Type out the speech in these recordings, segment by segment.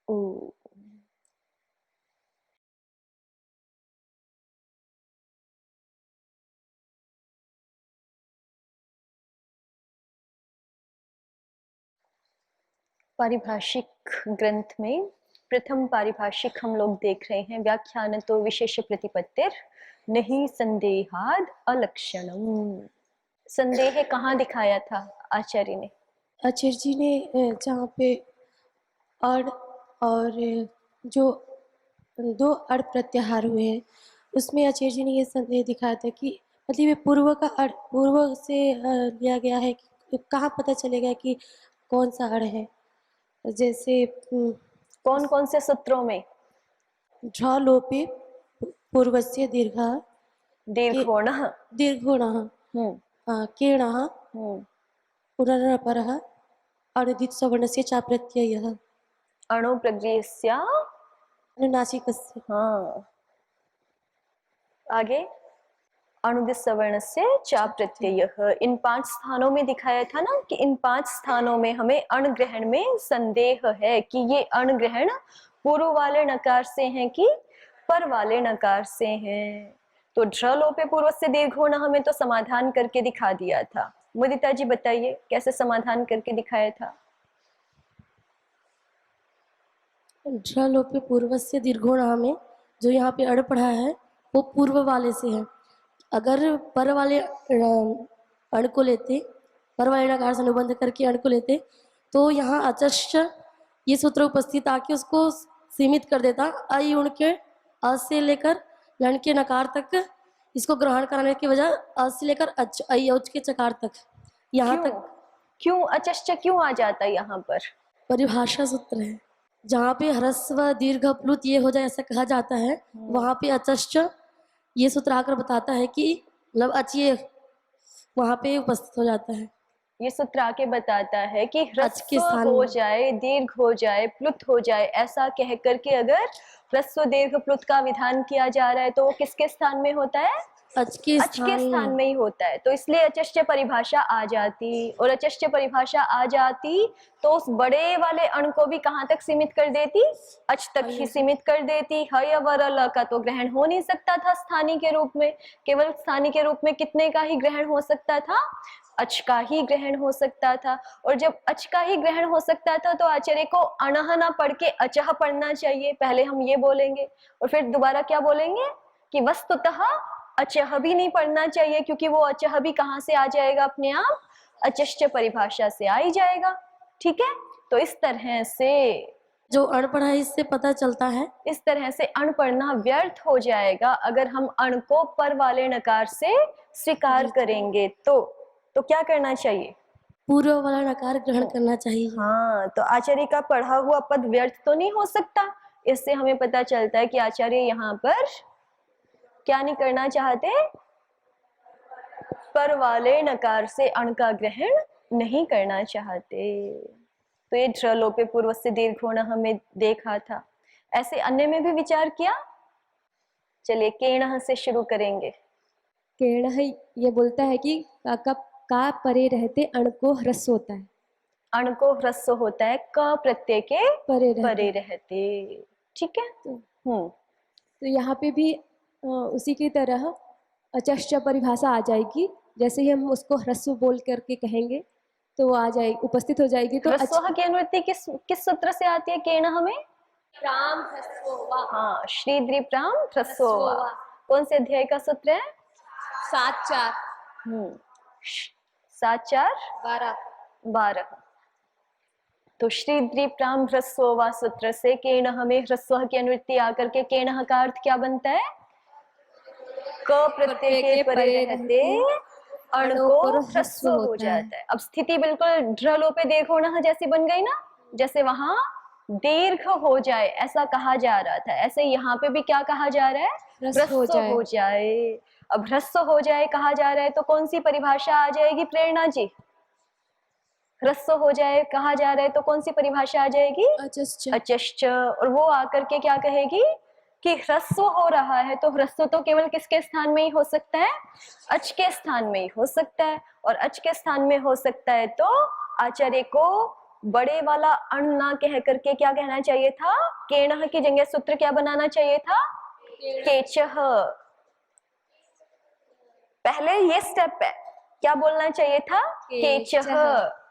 ओ। पारिभाषिक ग्रंथ में प्रथम पारिभाषिक हम लोग देख रहे हैं, व्याख्यान तो विशेष प्रतिपत्तिर नहीं संदेहाद अलक्षणम। संदेह कहाँ दिखाया था आचार्य ने? आचार्य जी ने जहाँ पे अड़ और जो दो अड़ प्रत्याहार हुए हैं उसमें आचार्य जी ने ये संदेह दिखाया था कि मतलब ये पूर्व का अड़ पूर्व से लिया गया है कि कहाँ पता चलेगा कि कौन सा अड़ है। जैसे कौन कौन से सूत्रों में? ढ लोपे पूर्वस्य दीर्घः दीर्घोणः। दीर्घोणः केणः पुनरपरः अनुदित सवर्णस्य चा प्रत्ययः अणु प्रगृह्यस्य अनुनासिकस्य। हाँ, आगे अनुदित सवर्ण से चा प्रत्यय। इन 5 स्थानों में दिखाया था ना कि इन 5 स्थानों में हमें अण ग्रहण में संदेह है कि ये अण ग्रहण पूर्व वाले नकार से हैं कि पर वाले नकार से हैं। तो ढ लोपे पूर्व से दीर्घोण हमें तो समाधान करके दिखा दिया था। मुदिता जी बताइए कैसे समाधान करके दिखाया था? ढ लोपे पूर्वस्य दीर्घोणः में जो यहाँ पे अड़ पढ़ा है वो पूर्व वाले से है। अगर पर वाले अण को लेते, पर वाले नकार से अनुबंध करके अण को लेते तो यहाँ अचश्च ये सूत्र उपस्थित आके उसको सीमित कर देता। अ उण के अ से लेकर लण के नकार तक इसको ग्रहण कराने की वजह अ से लेकर अच ऐ औच के चकार तक यहाँ तक क्यों अचश्च क्यों आ जाता है यहाँ पर? परिभाषा सूत्र है। जहाँ पे ह्रस्व दीर्घ प्लुत ये हो जाए ऐसा कहा जाता है, वहाँ पे अचश्च ये सूत्र आकर बताता है कि मतलब अचिए वहाँ पे उपस्थित हो जाता है। ये सूत्र आके बताता है कि अच के ह्रस्व स्थान हो में जाए, दीर्घ हो जाए, प्लुत हो जाए, ऐसा कह करके अगर ह्रस्व दीर्घ प्लुत का विधान किया जा रहा है तो वो किसके स्थान में होता है? अच के स्थान में ही होता है। तो इसलिए अचश्च परिभाषा आ जाती, और अचश्च परिभाषा आ जाती तो उस बड़े वाले अण को भी कहाँ तक सीमित कर देती? अच तक ही सीमित कर देती। हय वर ल का तो ग्रहण हो नहीं सकता था स्थानी के रूप में। केवल स्थानी के रूप में कितने का ही ग्रहण हो सकता था? अच का ही ग्रहण हो सकता था। और जब अच का ही ग्रहण हो सकता था तो आचार्य को अणह ना पढ़ के अचह पढ़ना चाहिए। पहले हम ये बोलेंगे और फिर दोबारा क्या बोलेंगे कि वस्तुतः अचह भी नहीं पढ़ना चाहिए, क्योंकि वो अचह भी कहाँ से आ जाएगा? अपने आप अचश्च परिभाषा से आ ही जाएगा। ठीक है, तो इस तरह से जो अण पढ़ा है इससे पता चलता है, इस तरह से अण पढ़ना व्यर्थ हो जाएगा अगर हम अण को पर वाले नकार से स्वीकार करेंगे। तो क्या करना चाहिए? पूर्व वाला नकार ग्रहण करना चाहिए। हाँ, तो आचार्य का पढ़ा हुआ पद व्यर्थ तो नहीं हो सकता। इससे हमें पता चलता है कि आचार्य यहाँ पर क्या नहीं करना चाहते? पर वाले नकार से अण का ग्रहण नहीं करना चाहते। तो ये ढ लोपे पूर्व से दीर्घोण हमें देखा था। ऐसे अन्य में भी विचार किया। चलिए केणः से शुरू करेंगे। केणः ये बोलता है कि का परे रहते अण को ह्रस्व होता है। अण को ह्रस्व होता है क प्रत्यय के परे रहते। ठीक है। तो यहाँ पे भी उसी की तरह अचश्च परिभाषा आ जाएगी। जैसे ही हम उसको ह्रस्व बोल करके कहेंगे तो वो आ जाएगी, उपस्थित हो जाएगी। तो ह्रस्व की अनुवृत्ति किस सूत्र से आती है? केणः में प्राम ह्रस्व। हाँ, श्रीद्री प्राम ह्रस्व। कौन से अध्याय का सूत्र है? 7-4 7-4 12। तो श्रीद्री प्राम ह्रस्व सूत्र से केणः में ह्रस्व की अनुवृत्ति आकर के केणः का अर्थ क्या बनता है? क प्रत्यय के परे रहते अण को ह्रस्व हो जाता है। अब स्थिति बिल्कुल ढ लोपे दीर्घोणः जैसी बन गई ना। जैसे वहां दीर्घ हो जाए ऐसा कहा जा रहा था, ऐसे यहाँ पे भी क्या कहा जा रहा है? ह्रस्व हो जाए। अब ह्रस्व हो जाए कहा जा रहा है तो कौन सी परिभाषा आ जाएगी प्रेरणा जी? ह्रस्व हो जाए कहा जा रहा है तो कौन सी परिभाषा आ जाएगी? अचश्च। और वो आकर के क्या कहेगी कि ह्रस्व हो रहा है तो ह्रस्व तो केवल किसके स्थान में ही हो सकता है? अच के स्थान में ही हो सकता है। और अच के स्थान में हो सकता है तो आचार्य को बड़े वाला अण ना कह करके क्या कहना चाहिए था? केणः की जगह सूत्र क्या बनाना चाहिए था? केचः। पहले ये स्टेप है, क्या बोलना चाहिए था? केचः।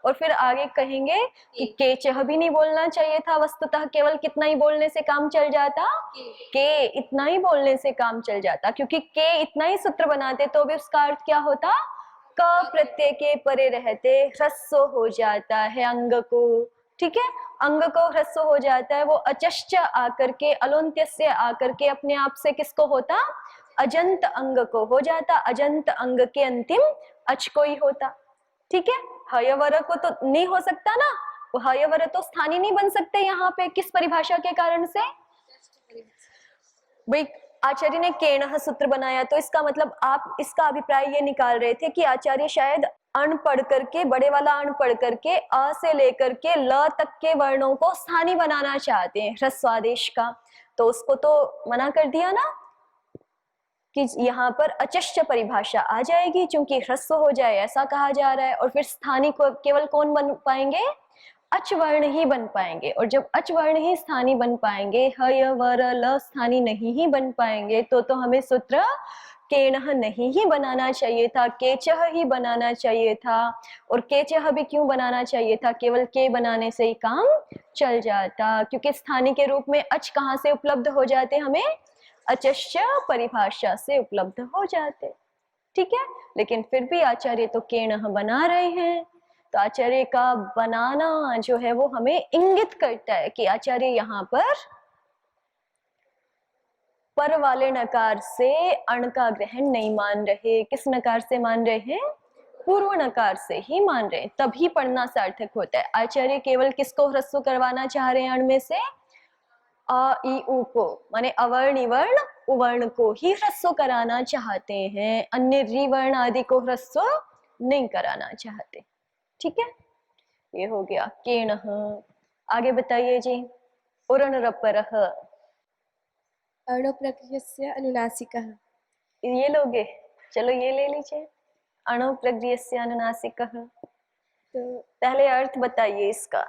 और फिर आगे कहेंगे कि केचः भी नहीं बोलना चाहिए था, वस्तुतः केवल कितना ही बोलने से काम चल जाता? के, इतना ही बोलने से काम चल जाता, क्योंकि के इतना ही सूत्र बनाते तो भी उसका अर्थ क्या होता? क प्रत्यय के परे रहते ह्रस्व हो जाता है अंग को। ठीक है, अंग को ह्रस्व हो जाता है, वो अचश्च आकर के अलौंत्य से आकर के अपने आप से किसको होता? अजंत अंग को हो जाता। अजंत अंग के अंतिम अच को ही होता। ठीक है, हयवर को तो नहीं हो सकता ना, वो हयवर तो स्थानीय नहीं बन सकते यहाँ पे, किस परिभाषा के कारण से? भाई आचार्य ने केणः सूत्र बनाया, तो इसका मतलब आप इसका अभिप्राय ये निकाल रहे थे कि आचार्य शायद अण पढ़ करके, बड़े वाला अण पढ़ करके अ से लेकर के ल तक के वर्णों को स्थानीय बनाना चाहते हैं ह्रस्वादेश का। तो उसको तो मना कर दिया ना कि यहाँ पर अचश्च परिभाषा आ जाएगी, क्योंकि ह्रस्व हो जाए ऐसा कहा जा रहा है। और फिर स्थानीय को केवल कौन बन पाएंगे? अच वर्ण ही बन पाएंगे। और जब अच वर्ण ही स्थानीय बन पाएंगे, ह य व र ल स्थानीय नहीं ही बन पाएंगे, तो हमें सूत्र केणः नहीं ही बनाना चाहिए था, केचः ही बनाना चाहिए था। और केचः भी क्यों बनाना चाहिए था? केवल के बनाने से ही काम चल जाता, क्योंकि स्थानीय के रूप में अच कहाँ से उपलब्ध हो जाते? हमें अचश्च परिभाषा से उपलब्ध हो जाते। ठीक है, लेकिन फिर भी आचार्य तो केणः बना रहे हैं। तो आचार्य का बनाना जो है वो हमें इंगित करता है कि आचार्य यहाँ पर वाले नकार से अण का ग्रहण नहीं मान रहे। किस नकार से मान रहे हैं? पूर्व नकार से ही मान रहे हैं, तभी पढ़ना सार्थक होता है। आचार्य केवल किसको ह्रस्व करवाना चाह रहे हैं अण में से? अ ई उ को, माने अवर्ण वर्ण उवर्ण को ही ह्रस्व कराना चाहते हैं, अन्य रिवर्ण आदि को ह्रस्व नहीं कराना चाहते। ठीक है, ये हो गया केणः। आगे बताइए जी। उरण रपरः, अणुप्रकृयस्य अनुनासिकः। ये लोगे? चलो ये ले लीजिए, अणुप्रकृयस्य अनुनासिकः। तो पहले अर्थ बताइए इसका।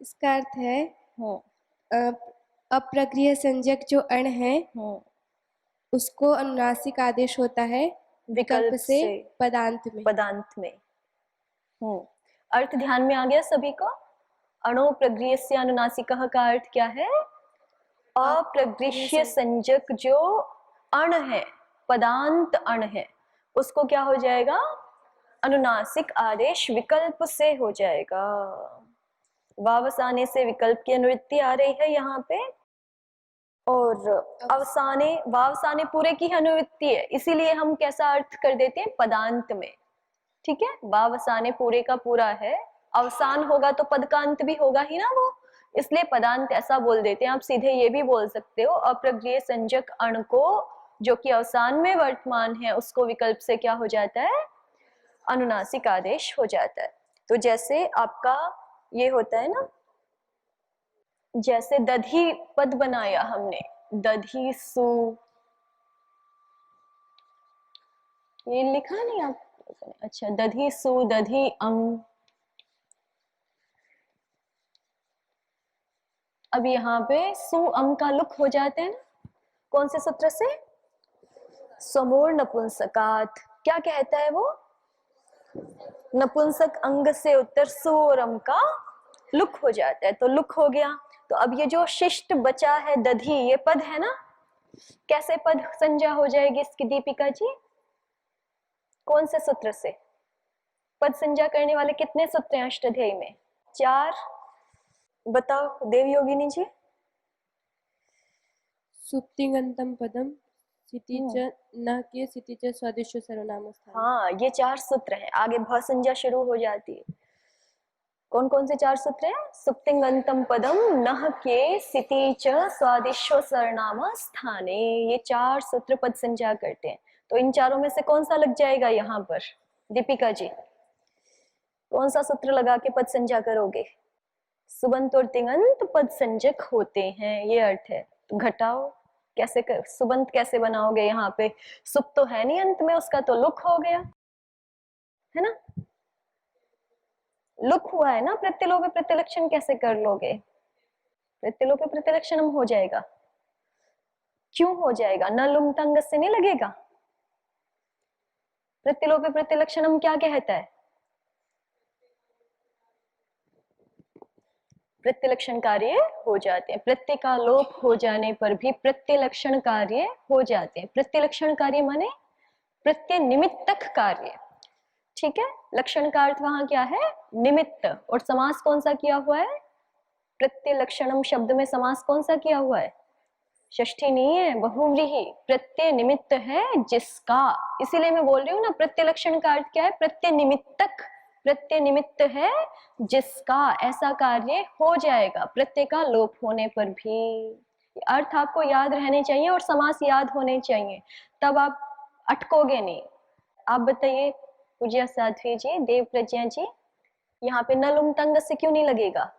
इसका अर्थ है हम्म अप्रक्रिय संज्ञक जो अण है हम्म उसको अनुनासिक आदेश होता है विकल्प से पदांत में। पदांत में। अर्थ ध्यान में आ गया सभी को? अणुप्रगृह्यस्य अनुनासिकः का अर्थ क्या है? अप्रगृह्य संज्ञक जो अण है, पदांत अण है, उसको क्या हो जाएगा? अनुनासिक आदेश विकल्प से हो जाएगा। वावसाने से विकल्प की अनुवृत्ति आ रही है यहाँ पे, और अवसाने, वावसाने पूरे की अनुवृत्ति है, इसीलिए हम कैसा अर्थ कर देते हैं? पदांत में। ठीक है, वावसाने पूरे का पूरा है, अवसान होगा तो पद का अंत भी होगा ही ना वो, इसलिए पदांत ऐसा बोल देते हैं। आप सीधे ये भी बोल सकते हो अप्रगृह्य संज्ञक अण को जो कि अवसान में वर्तमान है उसको विकल्प से क्या हो जाता है? अनुनासिक आदेश हो जाता है। तो जैसे आपका ये होता है ना, जैसे दधी पद बनाया हमने, दधी सु, ये लिखा नहीं आप? अच्छा, दधी सु, दधी अंग। अब यहाँ पे सु अम का लुक हो जाते हैं ना, कौन से सूत्र से? समोर नपुंसकात। क्या कहता है वो? नपुंसक अंग से उत्तर सु और अम का लुक हो जाता है, तो लुक हो गया। तो अब ये जो शिष्ट बचा है दधी, ये पद है ना, कैसे पद संज्ञा हो जाएगी इसकी दीपिका जी? कौन से सूत्र से? पद संज्ञा करने वाले कितने सूत्र हैं अष्टाध्यायी में? 4। बताओ देव योगिनी जी। सुप्तिगंतम पदम सिति च न के सिति च स्वादिष्ट सर्वनाम स्थान। हाँ, ये 4 सूत्र हैं, आगे भ संज्ञा शुरू हो जाती है। कौन कौन से 4 सूत्र हैं? सुप्तिगंतम पदम नह के सिति च स्वादिष्ट सर्वनाम स्थाने, ये 4 सूत्र पद संज्ञा करते हैं। तो इन चारों में से कौन सा लग जाएगा यहाँ पर दीपिका जी? कौन सा सूत्र लगा के पद संज्ञा करोगे? सुबंत और तिंगंत पद संज्ञक होते हैं, ये अर्थ है। तो घटाओ, कैसे सुबंत कैसे बनाओगे? यहाँ पे सुप तो है नहीं अंत में उसका, तो लुक हो गया है ना। लुक हुआ है ना, प्रत्यलोप प्रत्यलक्षण कैसे कर लोगे? प्रत्यलोप प्रत्यलक्षणम हो जाएगा। क्यों हो जाएगा? न लुम तंग से नहीं लगेगा। प्रत्यलोप प्रत्यलक्षणम क्या कहता है? प्रत्यलक्षण कार्य हो जाते हैं। प्रत्यय का लोप हो जाने पर भी प्रत्यलक्षण कार्य हो जाते हैं। प्रत्यलक्षण कार्य माने प्रत्यय निमित्तक कार्य, ठीक है। लक्षण का अर्थ वहां क्या है? निमित्त। और समास कौन सा किया हुआ है? प्रत्यलक्षणम शब्द में समास कौन सा किया हुआ है? षष्ठी नहीं है, बहुव्रीहि। प्रत्यय निमित्त है जिसका, इसीलिए मैं बोल रही हूँ ना, प्रत्यलक्षण का अर्थ क्या है? प्रत्यय निमित्तक। प्रत्यय निमित्त है जिसका ऐसा कार्य हो जाएगा प्रत्यय का लोप होने पर भी। अर्थ आपको याद रहने चाहिए और समास याद होने चाहिए, तब आप अटकोगे नहीं। आप बताइए पूज्य साध्वी जी, देव प्रज्ञा जी, यहाँ पे न लुम तंग से क्यों नहीं लगेगा?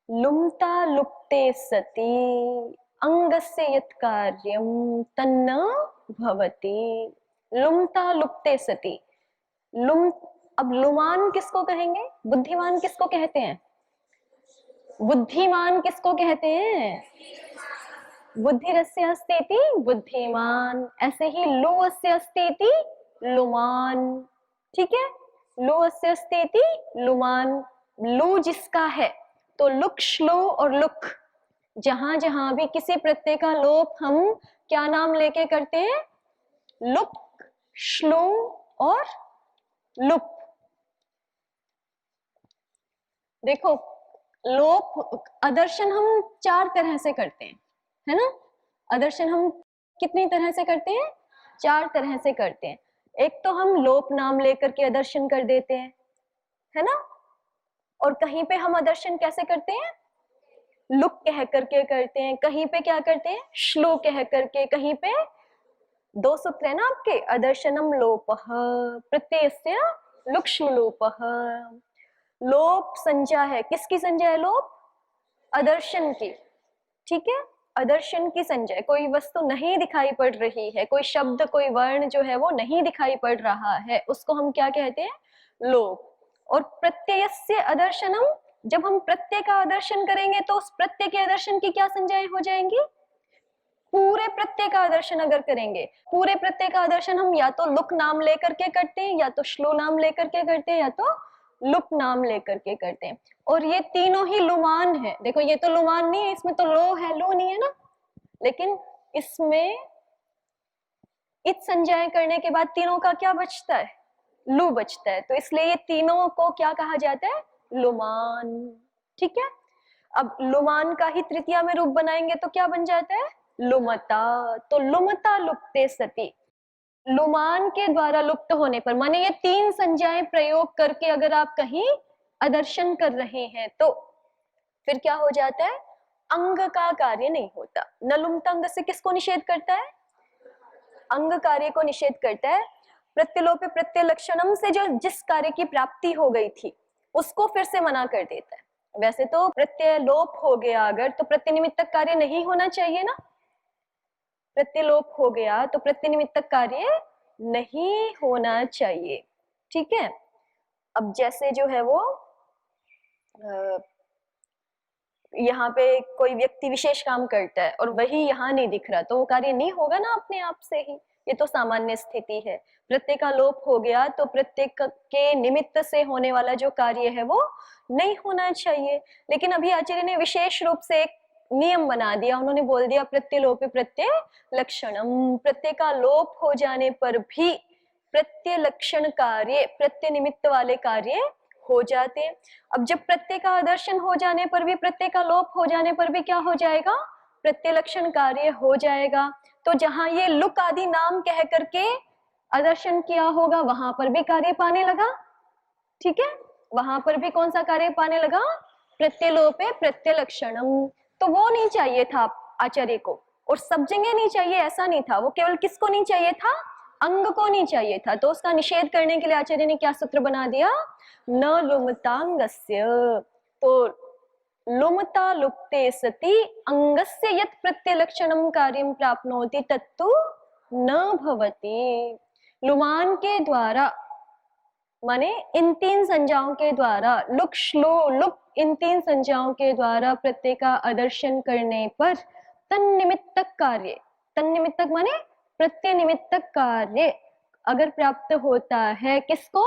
लुम्ता लुप्ते सति अंगस्य यत् कार्यं तन्न भवति। लुम्ता लुप्ते सति, लुम, अब लुमान किसको कहेंगे? बुद्धिमान किसको कहते हैं? बुद्धिमान किसको कहते हैं? बुद्धिरस्य अस्तेति बुद्धिमान। ऐसे ही लुअस्य अस्तेति लुमान, ठीक है। लुअस्य अस्तेति लुमान। लु जिसका है, तो लुक श्लू और लुक, जहां जहां भी किसी प्रत्यय का लोप हम क्या नाम लेके करते हैं? लुक, श्लू और लुप। देखो लोप, अदर्शन हम 4 तरह से करते हैं, है ना। अदर्शन हम कितनी तरह से करते हैं? 4 तरह से करते हैं। एक तो हम लोप नाम लेकर के अदर्शन कर देते हैं, है ना। और कहीं पे हम अदर्शन कैसे करते हैं? लुक कह करके करते हैं। कहीं पे क्या करते हैं? श्लो कह करके। कहीं पे 2 सूत्र है ना आपके, अदर्शनम लोपः प्रत्ययस्य लुक्ष्मलोपः। लोप संज्ञा है, किसकी संज्ञा है लोप? अदर्शन की, ठीक है। अदर्शन की संज्ञा, कोई वस्तु नहीं दिखाई पड़ रही है, कोई शब्द कोई वर्ण जो है वो नहीं दिखाई पड़ रहा है, उसको हम क्या कहते हैं? लोप। और प्रत्ययस्य अदर्शनम, जब हम प्रत्यय का आदर्शन करेंगे तो उस प्रत्यय के आदर्शन की क्या संज्ञाएं हो जाएंगी? पूरे प्रत्यय का आदर्शन अगर करेंगे, पूरे प्रत्यय का आदर्शन हम या तो लुक नाम लेकर के करते हैं, या तो श्लो नाम लेकर के करते हैं, या तो लुक नाम लेकर के करते हैं। और ये तीनों ही लुमान है। देखो ये तो लुमान नहीं है, इसमें तो लो है, लो नहीं है ना। लेकिन इसमें इत संज्ञाएं करने के बाद तीनों का क्या बचता है? लू बचता है। तो इसलिए ये तीनों को क्या कहा जाता है? लुमान, ठीक है। अब लुमान का ही तृतीया में रूप बनाएंगे तो क्या बन जाता है? लुमता। तो लुमता लुप्ते सति, लुमान के द्वारा लुप्त होने पर, माने ये 3 संज्ञाएं प्रयोग करके अगर आप कहीं अदर्शन कर रहे हैं तो फिर क्या हो जाता है? अंग का कार्य नहीं होता। न लुमता अंग से किसको निषेध करता है? अंग कार्य को निषेध करता है। प्रत्यलोप प्रत्यलक्षणम से जो जिस कार्य की प्राप्ति हो गई थी उसको फिर से मना कर देता है। वैसे तो प्रत्यय लोप हो गया अगर, तो प्रत्यय निमित्तक कार्य नहीं होना चाहिए ना। प्रत्यय लोप हो गया तो प्रत्यय निमित्तक कार्य नहीं होना चाहिए, ठीक है। अब जैसे जो है वो यहाँ पे कोई व्यक्ति विशेष काम करता है और वही यहाँ नहीं दिख रहा, तो वो कार्य नहीं होगा ना अपने आप से ही। ये तो सामान्य स्थिति है। प्रत्यय का लोप हो गया तो प्रत्यय के निमित्त से होने वाला जो कार्य है वो नहीं होना चाहिए। लेकिन अभी आचार्य ने विशेष रूप से एक नियम बना दिया। उन्होंने बोल दिया प्रत्यय लोप प्रत्यय लक्षणम, प्रत्यय का लोप हो जाने पर भी प्रत्यय लक्षण कार्य, प्रत्यय निमित्त वाले कार्य हो जाते हैं। अब जब प्रत्यय का आदर्शन हो जाने पर भी, प्रत्यय का लोप हो जाने पर भी क्या हो जाएगा? प्रत्यय लक्षण कार्य हो जाएगा। तो जहां ये लुक आदि नाम कह करके आदर्शन किया होगा वहां पर भी कार्य पाने लगा, ठीक है। वहां पर भी कौन सा कार्य पाने लगा? प्रत्यय लोपे प्रत्यय लक्षणम। तो वो नहीं चाहिए था आचार्य को, और सब जगह नहीं चाहिए ऐसा नहीं था। वो केवल किसको नहीं चाहिए था? अंग को नहीं चाहिए था। तो उसका निषेध करने के लिए आचार्य ने क्या सूत्र बना दिया? न लुमतांगस्य। तो लुमता लुप्ते सति अंगस्य यत् प्रत्यलक्षणं कार्यं प्राप्नोति तत्तु न भवति। लुमान के द्वारा माने इन तीन संज्ञाओं के द्वारा लुक श्लो लुक इन तीन संज्ञाओं के द्वारा प्रत्यय का आदर्शन करने पर तन्निमित्तक कार्य, तन्निमित्तक माने प्रत्यय निमित्तक कार्य अगर प्राप्त होता है, किसको?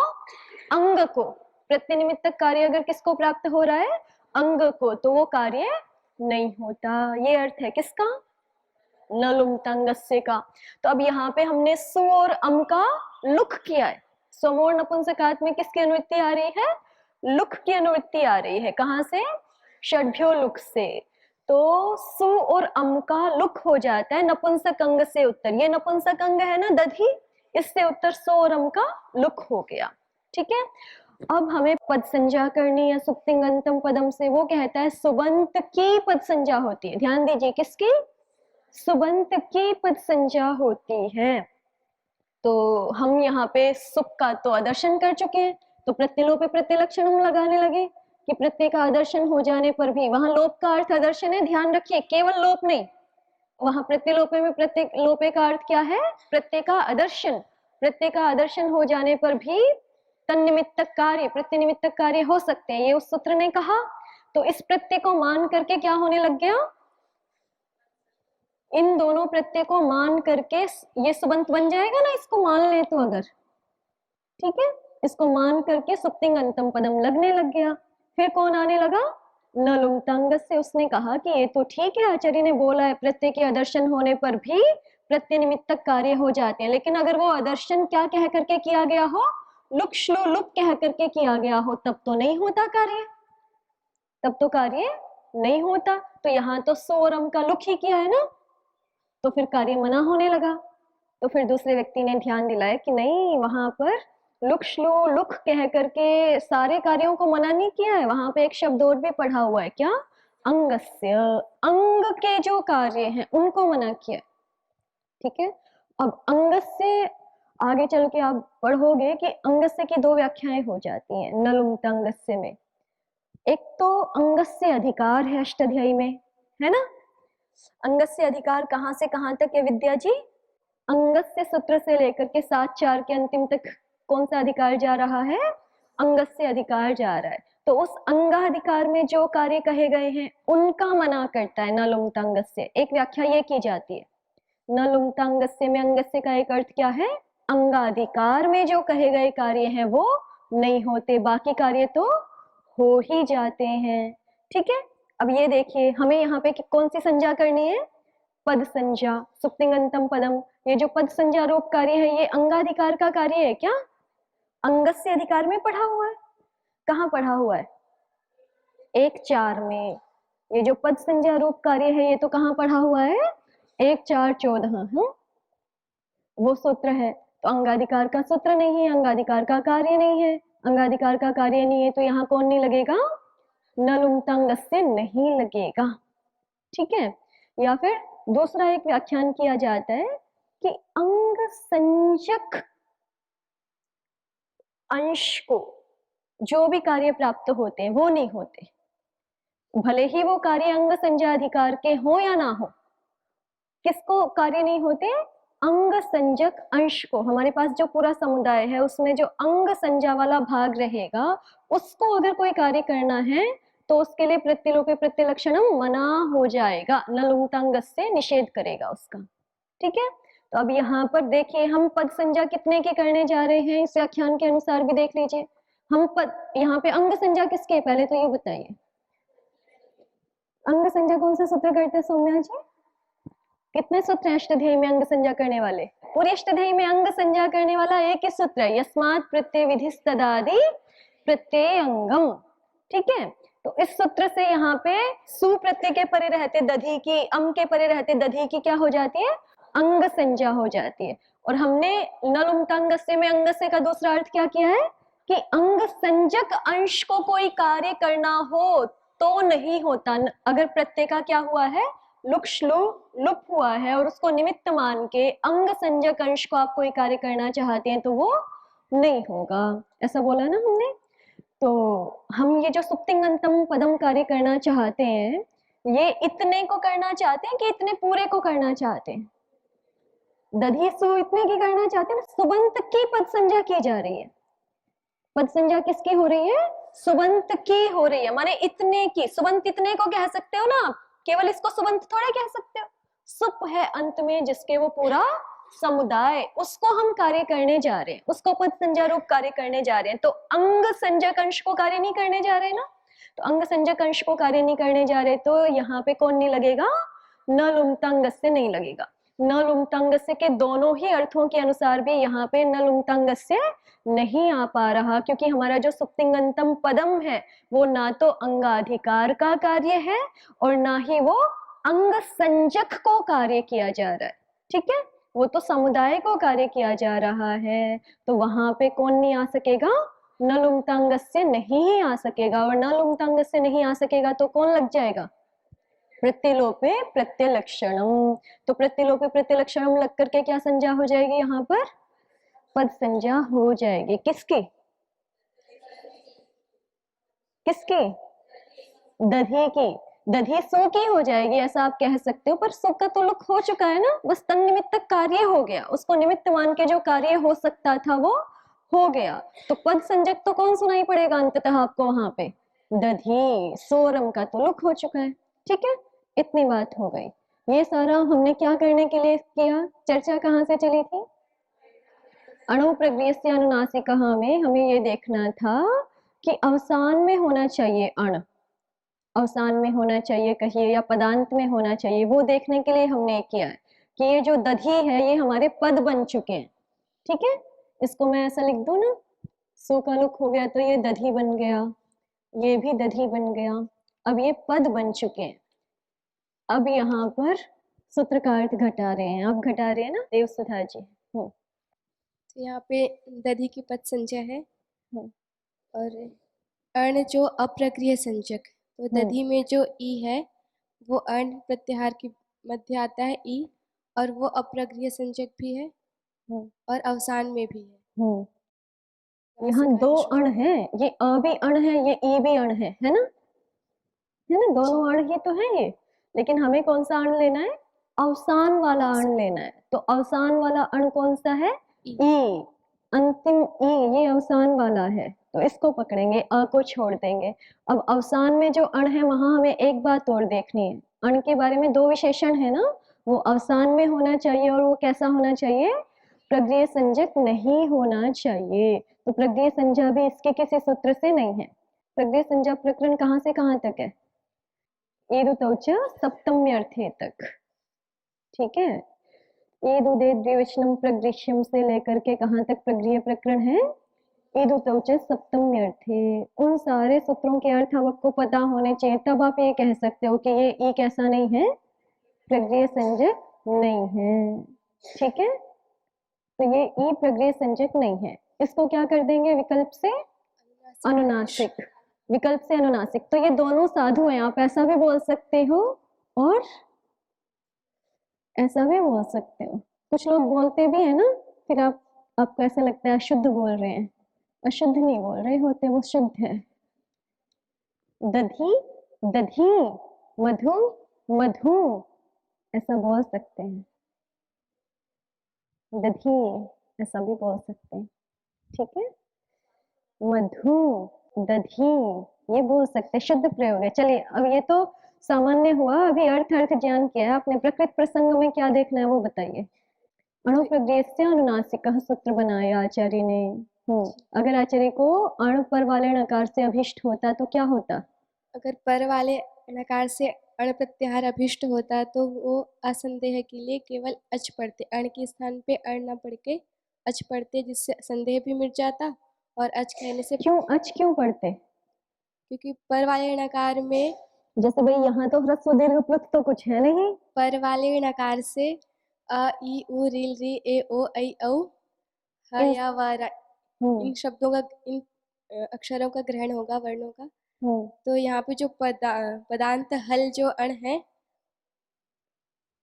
अंग को। प्रत्यय निमित्तक कार्य अगर किसको प्राप्त हो रहा है? अंग को, तो वो कार्य नहीं होता। ये अर्थ है किसका? न लुंगतंगस्य का। तो अब यहाँ पे हमने सु और अम का लुक किया है। समोर नपुंसकात में किसकी अनुवृत्ति आ रही है? लुक की अनुवृत्ति आ रही है। कहाँ से? षड्भ्यो लुक से। तो सु और अम का लुक हो जाता है नपुंसक अंग से उत्तर। ये नपुंसक अंग है ना दधि, इससे उत्तर सु और अम का लुक हो गया। ठीक है, अब हमें पद संज्ञा करनी है सुप्तिंगंतम पदम से। वो कहता है सुबंत की पद संज्ञा होती है। ध्यान दीजिए, किसकी? सुबंत की पद संज्ञा होती है। तो हम यहाँ पे सुप का तो आदर्शन कर चुके हैं, तो प्रत्यलों पे प्रत्यलक्षण हम लगाने लगे कि प्रत्यय का आदर्शन हो जाने पर भी, वहां लोप का अर्थ आदर्शन है, ध्यान रखिए, केवल लोप नहीं, वहां प्रत्यलोपे में प्रत्यय लोपे का अर्थ क्या है? प्रत्यय का आदर्शन। प्रत्यय का आदर्शन हो जाने पर भी तन्निमित्तक कार्य, प्रत्यय निमित्तक कार्य हो सकते हैं, ये उस सूत्र ने कहा। तो इस प्रत्यय को मान करके क्या होने लग गया? इन दोनों प्रत्यय को मान करके ये सुबंत बन जाएगा ना, इसको मान ले तो अगर, ठीक है, इसको मान करके सुप्तिंग अंतम पदम लगने लग गया। फिर कौन आने लगा? न लुंगतांग से। उसने कहा कि ये तो ठीक है, आचार्य ने बोला है प्रत्यय के आदर्शन होने पर भी प्रत्यय निमित्तक कार्य हो जाते हैं, लेकिन अगर वो आदर्शन क्या कह करके किया गया हो? लुक श्लो लुक कह करके किया गया हो, तब तो नहीं होता कार्य, तब तो कार्य नहीं होता। तो यहाँ तो सोरम का लुक ही किया है ना, तो फिर कार्य मना होने लगा। तो फिर दूसरे व्यक्ति ने ध्यान दिलाया कि नहीं, वहां पर लुक श्लो लुक कह करके सारे कार्यों को मना नहीं किया है, वहां पे एक शब्द और भी पढ़ा हुआ है, क्या? अंगस्य, अंग के जो कार्य हैं उनको मना किया। ठीक है, अब अंगस्य आगे चल के आप पढ़ोगे कि अंगस्य की दो व्याख्याएं हो जाती हैं नलुंगता अंगस्य में। एक तो अंगस्य अधिकार है अष्टाध्यायी में, है ना। अंगस्य अधिकार कहाँ से कहाँ तक है विद्या जी? अंगस्य सूत्र से लेकर के 7-4 के अंतिम तक कौन सा अधिकार जा रहा है? अंगस्य अधिकार जा रहा है। तो उस अंगाधिकार में जो कार्य कहे गए हैं उनका मना करता है न लुंगतांगस्य। एक व्याख्या ये की जाती है, न लुंगतांगस्य में अंगस्य का एक अर्थ क्या है? अंगाधिकार में जो कहे गए कार्य हैं वो नहीं होते, बाकी कार्य तो हो ही जाते हैं। ठीक है, अब ये देखिए, हमें यहाँ पे कौन सी संज्ञा करनी है? पद संज्ञा, सुप्तिंगंतम पदम। ये जो पद संज्ञा रूप कार्य है ये अंगाधिकार का कार्य है क्या? अंगस्य अधिकार में पढ़ा हुआ है। कहाँ पढ़ा हुआ है? 1-4 में। ये जो पद संज्ञा रूप कार्य है ये तो कहाँ पढ़ा हुआ है? 1-4-14। वो सूत्र है। तो अंगाधिकार का सूत्र नहीं है, अंगाधिकार का कार्य नहीं है, अंगाधिकार का कार्य नहीं है, तो यहाँ कौन नहीं लगेगा? न लुंगतांगस्य नहीं लगेगा। ठीक है, या फिर दूसरा एक व्याख्यान किया जाता है कि अंग संज्ञक अंश को जो भी कार्य प्राप्त होते हैं वो नहीं होते, भले ही वो कार्य अंग संज्ञा अधिकार के हो या ना हो। किसको कार्य नहीं होते? अंग संज्ञक अंश को। हमारे पास जो पूरा समुदाय है उसमें जो अंग संज्ञा वाला भाग रहेगा उसको अगर कोई कार्य करना है तो उसके लिए प्रत्यलोपे प्रत्यलक्षणम मना हो जाएगा, न लुंगतांगस्य निषेध करेगा उसका। ठीक है, तो अब यहाँ पर देखिए हम पद संज्ञा कितने के करने जा रहे हैं, इस व्याख्यान के अनुसार भी देख लीजिए। हम पद, यहाँ पे अंग संज्ञा किसके, पहले तो ये बताइए अंग संज्ञा कौन सा सूत्र करते हैं सौम्या जी? कितने सूत्र हैं अष्टाध्यायी में अंग संज्ञा करने वाले? पूरी अष्टाध्यायी में अंग संज्ञा करने वाला एक ही सूत्र है, यस्मात् प्रत्यय विधिस्तदादि प्रत्यय अंगम। ठीक है, तो इस सूत्र से यहाँ पे सु प्रत्यय के परे रहते दधि की, अम के परे रहते दधि की क्या हो जाती है? अंग संज्ञा हो जाती है। और हमने न लुंगतांगस्य में अंगस्य का दूसरा अर्थ क्या किया है कि अंग संज्ञक अंश को कोई कार्य करना हो तो नहीं होता। अगर प्रत्यय का क्या हुआ है? लुक श्लू लुप हुआ है और उसको निमित्त मान के अंग संज्ञक अंश को आप कोई कार्य करना चाहते हैं तो वो नहीं होगा, ऐसा बोला ना हमने। तो हम ये जो सुप्तिंगंतम पदम कार्य करना चाहते हैं ये इतने को करना चाहते हैं कि इतने पूरे को करना चाहते हैं? दधी सु इतने की करना चाहते हैं, सुबंत की पद संज्ञा की जा रही है। पद संज्ञा किसकी हो रही है? सुबंत की हो रही है, माने इतने की। सुबंत इतने को कह सकते हो ना, केवल इसको सुबंत थोड़े कह सकते हो। सुप है अंत में जिसके वो पूरा समुदाय, उसको हम कार्य करने जा रहे हैं, उसको पद संज्ञा रूप कार्य करने जा रहे हैं। तो अंग संज्ञक अंश को कार्य नहीं करने जा रहे ना, तो अंग संज्ञक अंश को कार्य नहीं करने जा रहे, तो यहाँ पे कौन नहीं लगेगा? न लुमतंग से नहीं लगेगा। न लुमतंग से के दोनों ही अर्थों के अनुसार भी यहाँ पे न लुमतंग से नहीं आ पा रहा, क्योंकि हमारा जो सुप्तिंगंतम पदम है वो ना तो अंगाधिकार का कार्य है और ना ही वो अंग संजक को कार्य किया जा रहा है। ठीक है, वो तो समुदाय को कार्य किया जा रहा है, तो वहां पे कौन नहीं आ सकेगा? न लुमतंग से नहीं ही आ सकेगा। और न लुमतंग से नहीं आ सकेगा तो कौन लग जाएगा? प्रत्यलोपे प्रत्यलक्षणम। तो प्रत्यलोपे प्रत्यलक्षणम लग करके क्या संज्ञा हो जाएगी? यहाँ पर पद संज्ञा हो जाएगी। किसकी? किसकी? दधी की। दधी सो की हो जाएगी, ऐसा आप कह सकते हो। पर सो का तो लुक हो चुका है ना, बस तन निमित्तक कार्य हो गया, उसको निमित्त मान के जो कार्य हो सकता था वो हो गया। तो पद संज्ञक तो कौन सुनाई पड़ेगा अंततः आपको वहां पे? दधी। सोरम का तो लुक हो चुका है। ठीक है, इतनी बात हो गई। ये सारा हमने क्या करने के लिए किया? चर्चा कहाँ से चली थी? अणु प्रगृह्य अनुनासिक में हमें ये देखना था कि अवसान में होना चाहिए अण, अवसान में होना चाहिए कहिए, या पदांत में होना चाहिए, वो देखने के लिए हमने किया है कि ये जो दधी है ये हमारे पद बन चुके हैं। ठीक है, इसको मैं ऐसा लिख दूं ना, सो का लुक हो गया तो ये दधी बन गया, ये भी दधी बन गया। अब ये पद बन चुके हैं। अब यहाँ पर सूत्र का अर्थ घटा रहे हैं, आप घटा रहे हैं ना देवसुधा जी? तो यहाँ पे दधी की पद संज्ञा है हम्म, और अर्ण जो अप्रक्रिय संज्ञक, तो दधी में जो ई है वो अर्ण प्रत्याहार की मध्य आता है ई, और वो अप्रक्रिय संज्ञक भी है और अवसान में भी है। यहाँ दो अण है, ये अ भी अण है, ये ई भी अण है ना? है ना, दोनों अण ही तो है ये। लेकिन हमें कौन सा अण लेना है? अवसान वाला अण लेना है। तो अवसान वाला अण कौन सा है? ई। अंतिम ई, ये अवसान वाला है, तो इसको पकड़ेंगे, अ को छोड़ देंगे। अब अवसान में जो अण है वहां हमें एक बात और देखनी है। अण के बारे में दो विशेषण है ना, वो अवसान में होना चाहिए और वो कैसा होना चाहिए? प्रगृह्य संज्ञक नहीं होना चाहिए। तो प्रगृह्य संज्ञा भी इसके किसी सूत्र से नहीं है। प्रगृह्य संज्ञा प्रकरण कहाँ से कहाँ तक है? एदुतौच सप्तम्यर्थे तक। ठीक है, एदुदे द्विवचनम प्रगृह्यम से लेकर के कहाँ तक प्रगृह्य प्रकरण है? एदुतौच सप्तम्यर्थे। उन सारे सूत्रों के अर्थ आपको पता होने चाहिए, तब आप ये कह सकते हो कि ये ई कैसा नहीं है? प्रगृह्य संज्ञक नहीं है। ठीक है, तो ये ई प्रगृह्य संज्ञक नहीं है। इसको क्या कर देंगे? विकल्प से अनुनासिक। विकल्प से अनुनासिक, तो ये दोनों साधु हैं, आप ऐसा भी बोल सकते हो और ऐसा भी बोल सकते हो। कुछ लोग बोलते भी है ना, फिर आपको ऐसा लगता है अशुद्ध बोल रहे हैं। अशुद्ध नहीं बोल रहे होते, वो शुद्ध है। दधी, दधी, मधु, मधु, ऐसा बोल सकते हैं। दधी ऐसा भी बोल सकते हैं। ठीक है, मधु, दधी, ये बोल सकते हैं, शुद्ध प्रयोग है। चलिए, अब ये तो सामान्य हुआ, अभी अर्थ ज्ञान किया है आपने। प्रकृत प्रसंग में क्या देखना है वो बताइए। अणु प्रगृह्य अनुनासिक सूत्र बनाया आचार्य ने। अगर आचार्य को अण पर वाले नकार से अभिष्ट होता तो क्या होता? अगर पर वाले नकार से अण प्रत्याहार अभिष्ट होता तो वो असंदेह के लिए केवल अच पढ़ते, अण के स्थान पे अण न पढ़ के अच पढ़ते, जिससे संदेह भी मिट जाता। और अच कहने से क्यों अच क्यों पढ़ते? क्योंकि पर वाले नकार में, जैसे भाई यहाँ तो ह्रस्व दीर्घ प्लुत तो कुछ है नहीं। पर वाले नकार से अ ई उ रील री ए ओ ऐ औ ह या व रा, इन शब्दों का, इन अक्षरों का ग्रहण होगा, वर्णों का। तो यहाँ पे जो पदांत हल जो अण है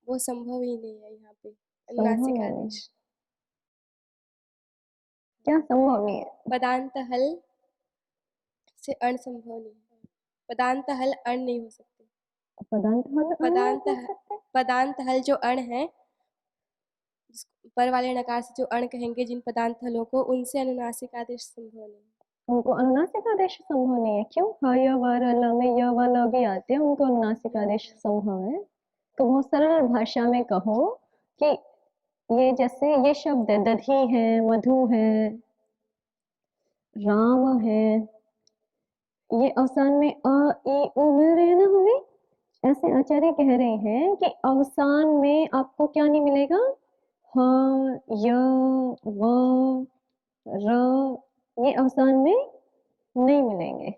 वो संभव ही नहीं है यहाँ पे अनुनासिक आदेश। क्या संभव नहीं है? पदांत हल से अण संभव नहीं है, पदांत हल अण नहीं हो सकते। पदांत हल जो अण है, पर वाले नकार से जो अण कहेंगे जिन पदांत हलों को, उनसे अनुनासिक आदेश संभव नहीं। उनको अनुनासिक आदेश संभव नहीं है। क्यों? ह य व र ल में य व ल भी आते हैं, उनको अनुनासिक आदेश संभव है। तो बहुत सरल भाषा में कहो कि ये जैसे ये शब्द है, दधी है, मधु है, राम है, ये अवसान में अ ई उ मिल रहे हैं ना हमें। ऐसे आचार्य कह रहे हैं कि अवसान में आपको क्या नहीं मिलेगा? ह य व र, ये अवसान में नहीं मिलेंगे।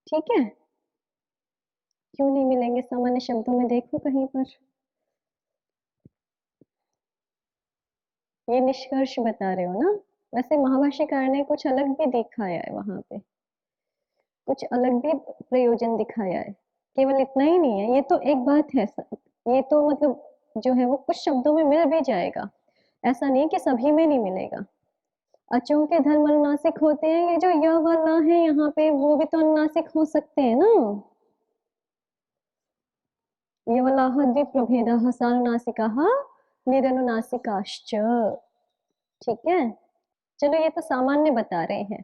ठीक है? क्यों नहीं मिलेंगे? सामान्य शब्दों में देखो कहीं पर। ये निष्कर्ष बता रहे हो ना। वैसे महाभाष्यकार ने कुछ अलग भी दिखाया है वहां पे, कुछ अलग भी प्रयोजन दिखाया है। केवल इतना ही नहीं है, ये तो एक बात है। ये तो मतलब जो है वो कुछ शब्दों में मिल भी जाएगा, ऐसा नहीं कि सभी में नहीं मिलेगा। अचों के धर्म अनुनासिक होते हैं, ये जो य व ल है यहाँ पे, वो भी तो अनुनासिक हो सकते हैं ना। यवलाह द्विप्रभेदः सानुनासिकाः निरनुनासिकाश्च। ठीक है, चलो ये तो सामान्य बता रहे हैं।